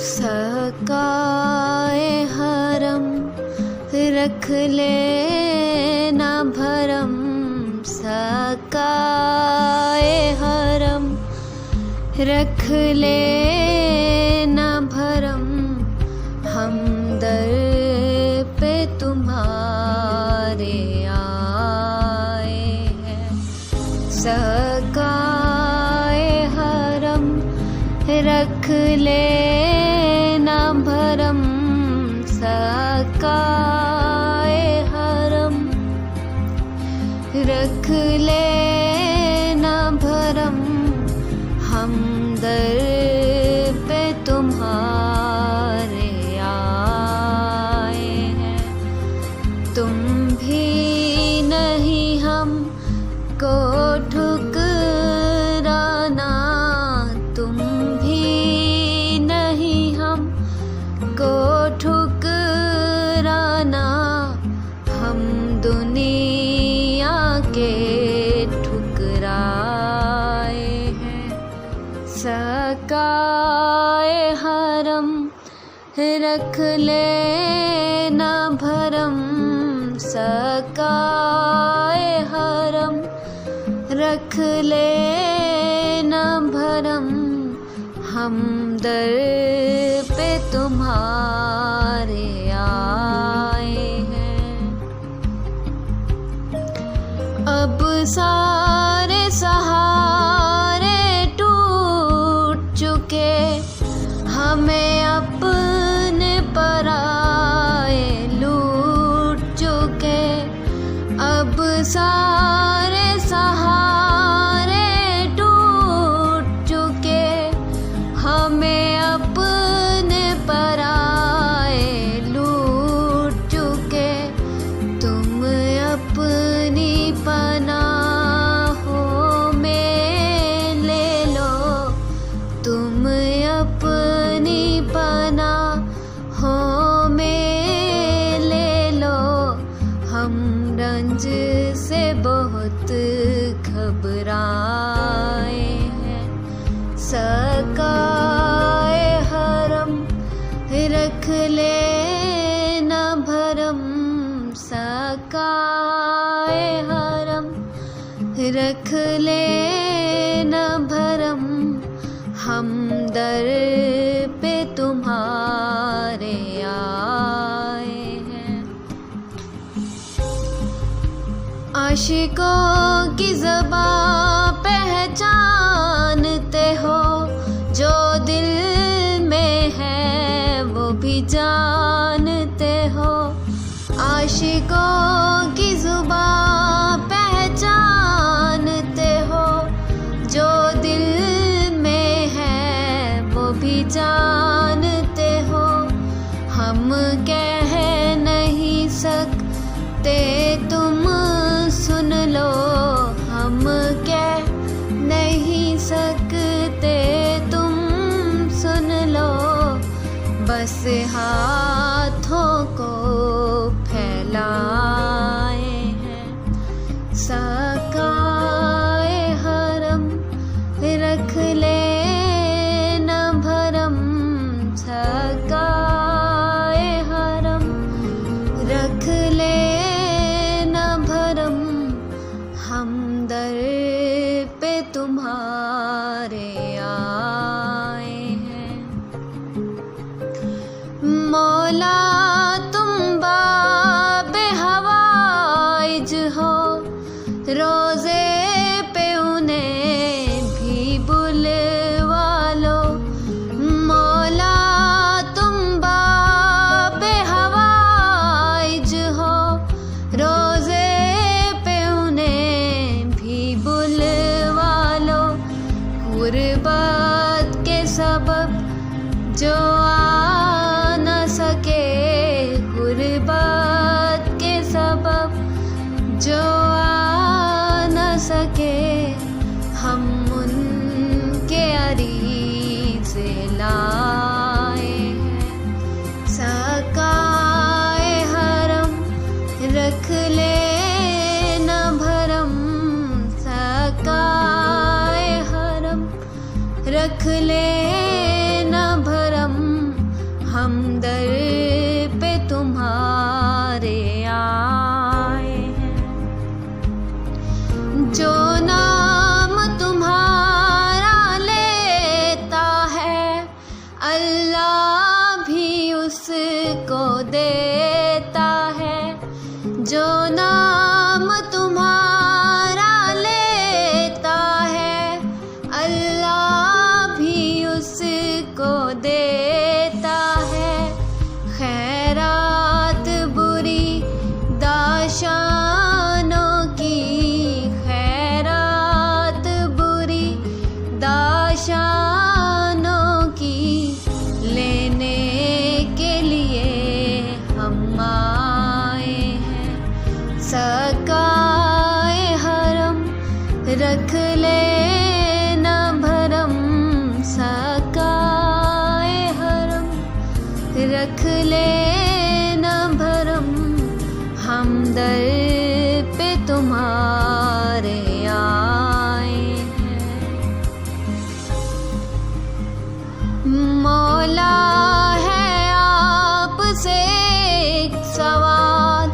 सकाए हरम रख ले न भरम, सकाए हरम रख ले न भरम, हम दर पे तुम्हारे आए हैं। सकाए हरम रख ले न भरम, सकाए हरम रख ले न भरम, हम दर पे तुम्हारे आए हैं। तुम भी नहीं हमको ठुकराना, तुम भी नहीं हमको ठुकराना, हम दुनिया के ठुकराए हैं। सकाए हरम रख ले न भरम, सकाए हरम रख ले न भरम, हम दर पे तुम्हारे आए हैं। अब सारे सहारे टूट चुके, हमें अपने पराए लूट चुके। अब सारे सहारे टूट चुके, हमें अपने पराए लूट चुके। तुम अपनी पनाहों में ले लो, तुम अपनी पनाहों में ले लो, हम रंज से बहुत घबराए हैं। सकाए हरम रख ले न भरम, सकाए हरम रख ले न भरम, हम दर पे तुम्हारे आए हैं। आशिकों की ज़बां पहचानते हो, जो दिल में है वो भी जानते हो। आशिकों की ज़ुबां पहचानते हो, जो दिल में है वो भी जानते हो। हम कह नहीं सकते तुम सुन लो, हम कह नहीं सकते तुम सुन लो, बस हाथों को फैलाए हैं। सकाए हरम रख ले न भरम, सकाए हरम रख ले न भरम, हम दर पे तुम्हारे आए हैं। मौला तुम बाबे हवाइज हो, रोज़े पे उन्हें भी बुलवा लो। मौला तुम बाबे हवाइज हो, रोज़े पे उन्हें भी बुलवा लो। गुरबत के सबब जो आ न सके, गुरबत के सबब जो आ न सके, हम उनके अरीज़ लाए हैं। सकाए हरम रख ले न भरम, सकाए हरम रख ले न भरम, दाशानों की लेने के लिए हम आए हैं। सकाए हरम रख लेना भरम, सकाए हरम रख लेना भरम, हम दर पे तुम्हारे आए हैं। मौला है आपसे एक सवाल,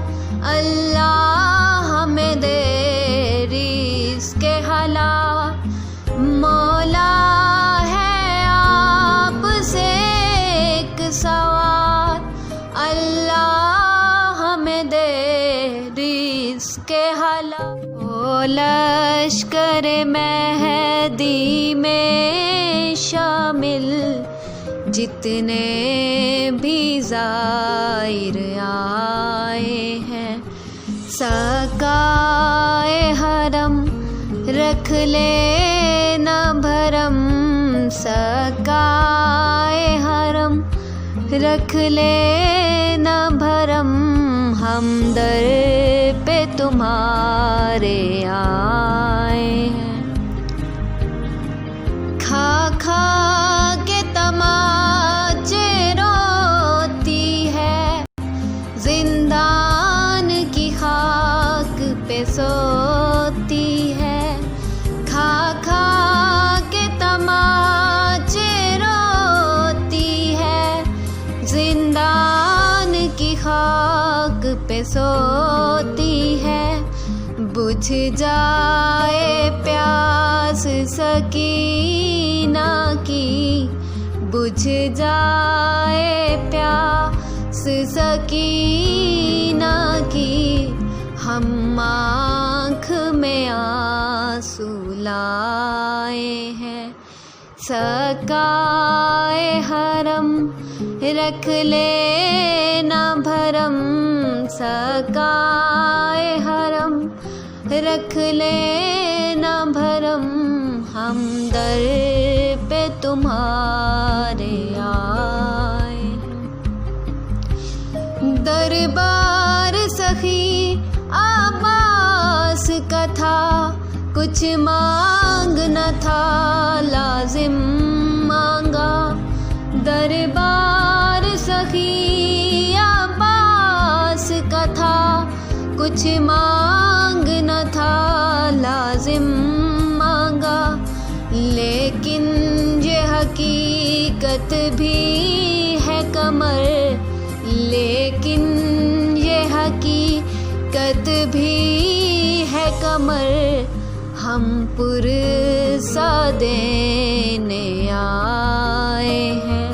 अल्लाह हमें दे रिज़्क़ हलाल। मौला है आपसे एक सवाल, अल्लाह हमें दे रिज़्क़ हलाल। ओ लश्कर मेहदी में शामिल जितने भी ज़ाहिर आए हैं। सकाए हरम रख लेना भरम, सकाए हरम रख लेना भरम, हम दर पे तुम्हारे आए हैं। खा खा के तमाचे रोती है, जिंदान की खाक पे सोती है। खा खा के तमाचे रोती है, जिंदान की खाक पे सोती है। बुझ जाए प्यास सकीना की, बुझ जाए प्यास सकीना की, हम आँख में आंसू लाए हैं। सकाए हरम रख लेना भरम, सकाए हरम रख लेना भरम, हम दर पे तुम्हारे आए हैं। दरबार सखी अब्बास का था, कुछ मांग न था लाजिम मांगा। दरबार सखी अब्बास का था, कुछ मांग न था लाजिम मांगा। लेकिन ये हकीकत भी है कमर, लेकिन ये हकीकत भी है कमर, हम पुरसा देने आए हैं।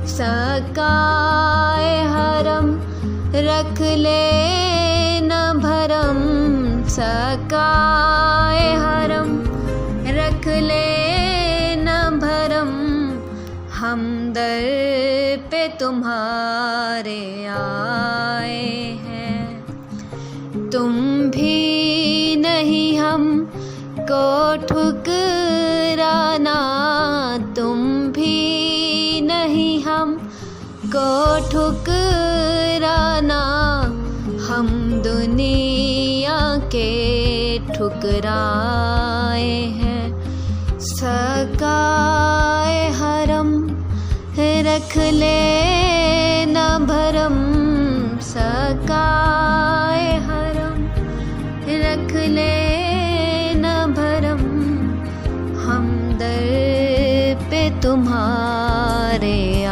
सकाए हरम रख लेना भरम, सकाए हरम रख लेना भरम, हम दर पे तुम्हारे आए हैं। तुम भी नहीं हम को ठुकराना, तुम भी नहीं हम को ठुकराना, हम दुनिया के ठुकराए हैं। सकाए हरम रख लेना भरम, सकाए हरम रख लेना भरम, हम दर पे तुम्हारे आ